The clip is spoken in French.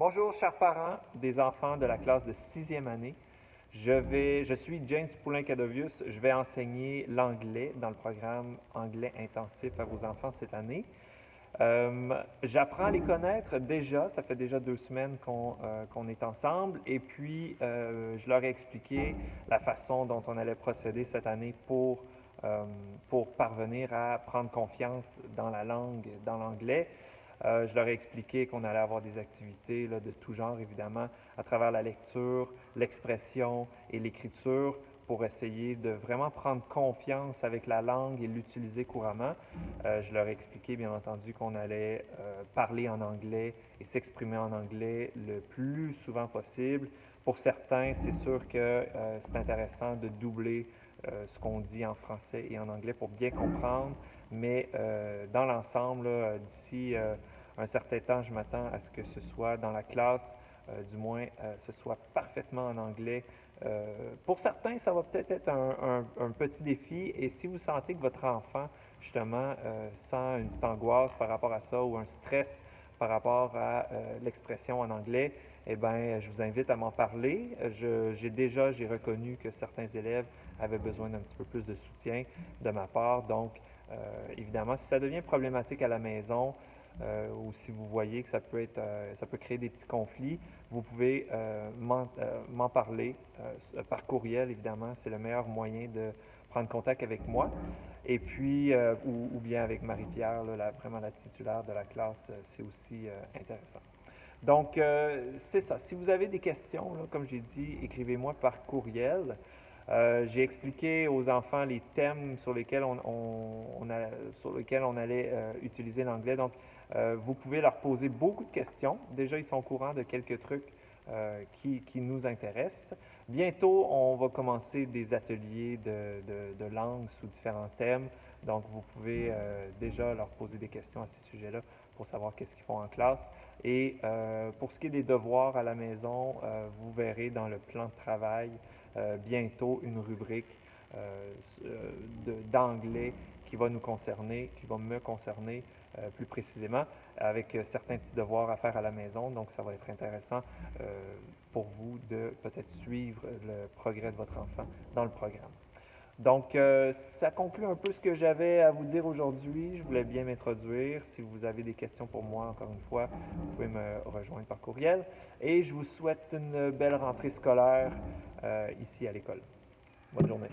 Bonjour, chers parents des enfants de la classe de 6e année. Je suis James Poulin-Cadovius. Je vais enseigner l'anglais dans le programme anglais intensif à vos enfants cette année. J'apprends à les connaître déjà, ça fait déjà 2 semaines qu'on est ensemble et puis je leur ai expliqué la façon dont on allait procéder cette année pour parvenir à prendre confiance dans la langue, dans l'anglais. Je leur ai expliqué qu'on allait avoir des activités là, de tout genre, évidemment, à travers la lecture, l'expression et l'écriture pour essayer de vraiment prendre confiance avec la langue et l'utiliser couramment. Je leur ai expliqué, bien entendu, qu'on allait parler en anglais et s'exprimer en anglais le plus souvent possible. Pour certains, c'est sûr que c'est intéressant de doubler ce qu'on dit en français et en anglais pour bien comprendre, mais dans l'ensemble, d'ici un certain temps, je m'attends à ce que ce soit dans la classe, du moins, ce soit parfaitement en anglais. Pour certains, ça va peut-être être un petit défi et si vous sentez que votre enfant, justement, sent une petite angoisse par rapport à ça ou un stress par rapport à l'expression en anglais, eh bien, je vous invite à m'en parler. J'ai reconnu que certains élèves avaient besoin d'un petit peu plus de soutien de ma part. Donc, évidemment, si ça devient problématique à la maison, ou si vous voyez que ça peut créer des petits conflits, vous pouvez m'en parler par courriel, évidemment. C'est le meilleur moyen de prendre contact avec moi. Et puis, ou bien avec Marie-Pierre, vraiment la titulaire de la classe, c'est aussi intéressant. Donc, c'est ça. Si vous avez des questions, là, comme j'ai dit, écrivez-moi par courriel. J'ai expliqué aux enfants les thèmes sur lesquels sur lesquels on allait utiliser l'anglais. Donc, vous pouvez leur poser beaucoup de questions. Déjà, ils sont au courant de quelques trucs qui nous intéressent. Bientôt, on va commencer des ateliers de langue sous différents thèmes. Donc, vous pouvez déjà leur poser des questions à ces sujets-là pour savoir qu'est-ce qu'ils font en classe. Et pour ce qui est des devoirs à la maison, vous verrez dans le plan de travail bientôt une rubrique d'anglais qui va nous concerner, qui va me concerner plus précisément, avec certains petits devoirs à faire à la maison. Donc, ça va être intéressant pour vous de peut-être suivre le progrès de votre enfant dans le programme. Donc, ça conclut un peu ce que j'avais à vous dire aujourd'hui. Je voulais bien m'introduire. Si vous avez des questions pour moi, encore une fois, vous pouvez me rejoindre par courriel. Et je vous souhaite une belle rentrée scolaire ici à l'école. Bonne journée.